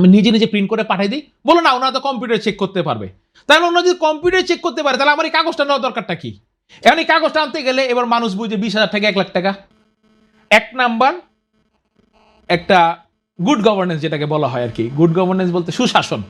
আমি নিজে নিজে প্রিন্ট করে পাঠিয়ে দিই, বলো না ওনারা তো কম্পিউটার চেক করতে পারবে। তাহলে ওনারা যদি কম্পিউটার চেক করতে পারে তাহলে আমার এই কাগজটা নেওয়ার দরকারটা কি? এখন এই কাগজটা আনতে গেলে এবার মানুষ বুঝে 20,000 থেকে 1 লাখ টাকা। এক নাম্বার একটা গুড গভর্নেন্স যেটাকে বলা হয় আর কি, গুড গভর্নেন্স বলতে সুশাসন,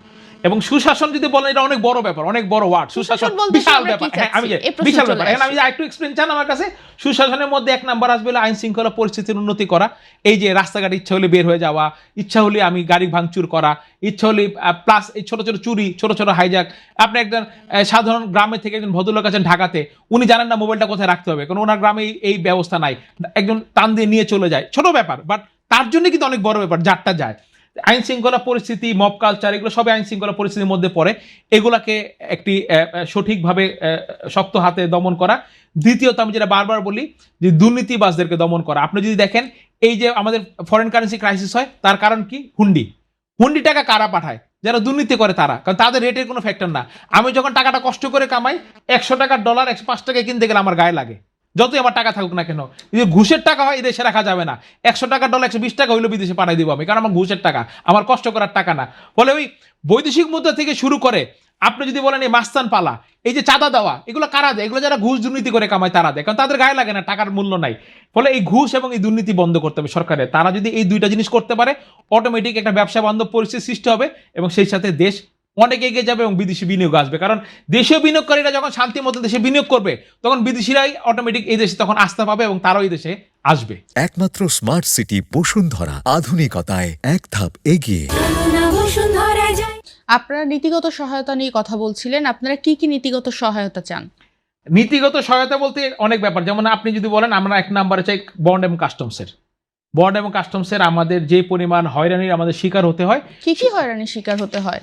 এবং সুশাসন যদি বলেন এটা অনেক বড় ব্যাপার, অনেক বড় ওয়ার্ড। সুশাসন বিশাল ব্যাপার, হ্যাঁ আমি বিশাল ব্যাপার। এখন আমি একটু এক্সপ্লেন চান আমার কাছে, সুশাসনের মধ্যে 1 নাম্বার আসবে আইন শৃঙ্খলা পরিস্থিতির উন্নতি করা। এই যে রাস্তাঘাটে ইচ্ছা হলে বের হয়ে যাওয়া, ইচ্ছা হলে আমি গাড়ি ভাঙচুর করা, ইচ্ছা হলে প্লাস এই ছোট ছোট চুরি, ছোট ছোট হাইজ্যাক। আপনি একজন সাধারণ গ্রামে থেকে একজন ভদ্রলোক আছেন ঢাকাতে, উনি জানেন না মোবাইলটা কোথায় রাখতে হবে, কারণ ওনার গ্রামে এই ব্যবস্থা নাই, একজন টান দিয়ে নিয়ে চলে যায়, ছোট ব্যাপার, বাট তার জন্য কিন্তু অনেক বড় ব্যাপার যারটা যায়। আইন শৃঙ্খলা পরিস্থিতি, মব কালচার, এগুলো সবই আইন শৃঙ্খলা পরিস্থিতির মধ্যে পড়ে। এগুলাকে একটি সঠিকভাবে শক্ত হাতে দমন করা। দ্বিতীয়ত আমি যেটা বারবার বলি যে দুর্নীতিবাজদেরকে দমন করা। আপনি যদি দেখেন এই যে আমাদের ফরেন কারেন্সি ক্রাইসিস হয়, তার কারণ কি? হুন্ডি টাকা কারা পাঠায়? যারা দুর্নীতি করে তারা, কারণ তাদের রেটের কোনো ফ্যাক্টর না। আমি যখন টাকাটা কষ্ট করে কামাই, 100 টাকার ডলার 105 টাকায় কিনতে গেলে আমার গায়ে লাগে, যতই আমার টাকা থাকুক না কেন। যদি ঘুষের টাকা হয় দেশে রাখা যাবে না। 100 টাকার ডলার 120 টাকা হইলেও বিদেশে পাঠাই দিব আমি, কারণ আমার ঘুষের টাকা, আমার কষ্ট করার টাকা না। ফলে ওই বৈদেশিক মুদ্রা থেকে শুরু করে আপনি যদি বলেন এই মাস্তান পালা, এই যে চাঁদা দেওয়া, এগুলো কারা দেয়? এগুলো যারা ঘুষ দুর্নীতি করে কামায় তারা দেয়, কারণ তাদের গায়ে লাগে না, টাকার মূল্য নাই। ফলে এই ঘুষ এবং এই দুর্নীতি বন্ধ করতে হবে সরকারের। তারা যদি এই দুইটা জিনিস করতে পারে, অটোমেটিক একটা ব্যবসা বান্ধব পরিস্থিতি সৃষ্টি হবে, এবং সেই সাথে দেশ অনেক এগিয়ে যাবে এবং বিদেশি বিনিয়োগ আসবে। কারণ দেশীয় বিনিয়োগকারীরা যখন শান্তি মতো দেশে বিনিয়োগ করবে, তখন বিদেশিরাই অটোমেটিক এই দেশে তখন আস্থা পাবে এবং তারাও এই দেশে আসবে। একমাত্র স্মার্ট সিটি বসুন্ধরা, আধুনিকতায় এক ধাপ এগিয়ে। আপনারা নীতিগত সহায়তা নিয়ে কথা বলছিলেন, আপনারা কি কি নীতিগত সহায়তা চান? নীতিগত সহায়তা বলতে অনেক ব্যাপার, যেমন আপনি যদি বলেন আমরা 1 নম্বরে চাই বন্ড এবং কাস্টমসের আমাদের যে পরিমাণ হয়রানির আমাদের শিকার হতে হয়। কি কি হয়রানির শিকার হতে হয়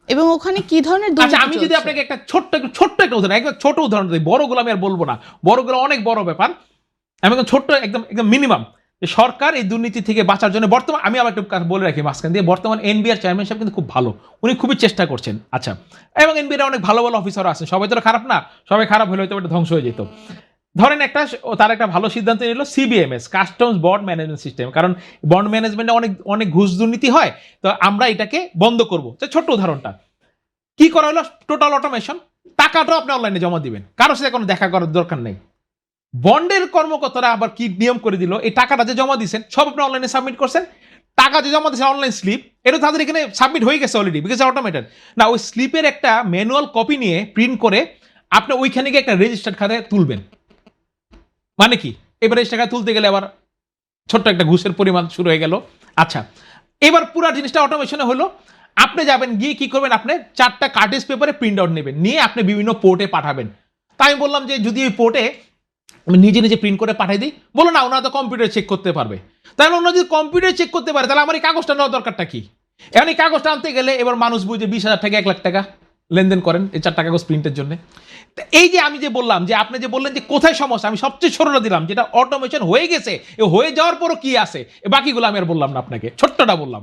এবং ওখানে কি ধরনের আচ্ছা, আমি যদি আপনাকে একটা ছোট্ট একটা উদাহরণ, একদম ছোট উদাহরণ দিই, বড়গুলো আমি আর বলবো না, বড়গুলো অনেক বড় ব্যাপার। আমি একদম ছোট্ট একদম মিনিমাম, সরকার এই দুর্নীতি থেকে বাঁচার জন্য বর্তমান, আমি আবার একটু বলে রাখি মাঝখান দিয়ে, বর্তমান এনবিআর চেয়ারম্যান সাহেব কিন্তু খুব ভালো, উনি খুবই চেষ্টা করছেন। আচ্ছা, এবং এনবিআর অনেক ভালো ভালো অফিসার আছেন, সবাই তো খারাপ না, সবাই খারাপ হলে হয়তো এটা ধ্বংস হয়ে যেত। ধরেন তার একটা ভালো সিদ্ধান্ত নিল সিবিএমএস, কাস্টমস বন্ড ম্যানেজমেন্ট সিস্টেম, কারণ বন্ড ম্যানেজমেন্টে অনেক অনেক ঘুষ দুর্নীতি হয়, তো আমরা এটাকে বন্ধ করবো। ছোট্ট উদাহরণটা কি করা হলো, টোটাল অটোমেশন, টাকাটাও আপনি অনলাইনে জমা দিবেন, কারোর সাথে কোনো দেখা করার দরকার নেই। বন্ডের কর্মকর্তারা আবার কি নিয়ম করে দিল, এই টাকাটা যে জমা দিয়েছেন সব আপনি অনলাইনে সাবমিট করছেন, টাকা যে জমা দিয়েছেন অনলাইন স্লিপ, এটা তাদের এখানে সাবমিট হয়ে গেছে অলরেডি, বিকজ অটোমেটেড না। ওই স্লিপের একটা ম্যানুয়াল কপি নিয়ে প্রিন্ট করে আপনি ওইখানে গিয়ে একটা রেজিস্টার্ড খাতায় তুলবেন। মানে কি, এবার রেজিস্টার্ড খাতায় তুলতে গেলে আবার ছোট্ট একটা ঘুষের পরিমাণ শুরু হয়ে গেল। আচ্ছা, এবার পুরো জিনিসটা অটোমেশনে হলো, আপনি যাবেন গিয়ে কি করবেন, আপনি 4টা কার্টেজ পেপারে প্রিন্ট আউট নেবেন, নিয়ে আপনি বিভিন্ন পোর্টে পাঠাবেন। তাই আমি বললাম যে যদি ওই পোর্টে আমি নিজে নিজে প্রিন্ট করে পাঠিয়ে দিই, বলো না ওনারা তো কম্পিউটার চেক করতে পারবে। তাহলে ওনারা যদি কম্পিউটার চেক করতে পারে তাহলে আমার এই কাগজটা নেওয়ার দরকারটা কি? এখন এই কাগজটা আনতে গেলে এবার মানুষ বুঝে 20,000 থেকে 1 লাখ টাকা লেনদেন করেন এই 4টা কাগজ প্রিন্টের জন্য। এই যে আমি যে বললাম, যে আপনি যে বললেন যে কোথায় সমস্যা, আমি সবচেয়ে ছোটটা দিলাম, যেটা অটোমেশন হয়ে গেছে, হয়ে যাওয়ার পরও কি আছে, বাকিগুলো আমি আর বললাম না, আপনাকে ছোট্টটা বললাম।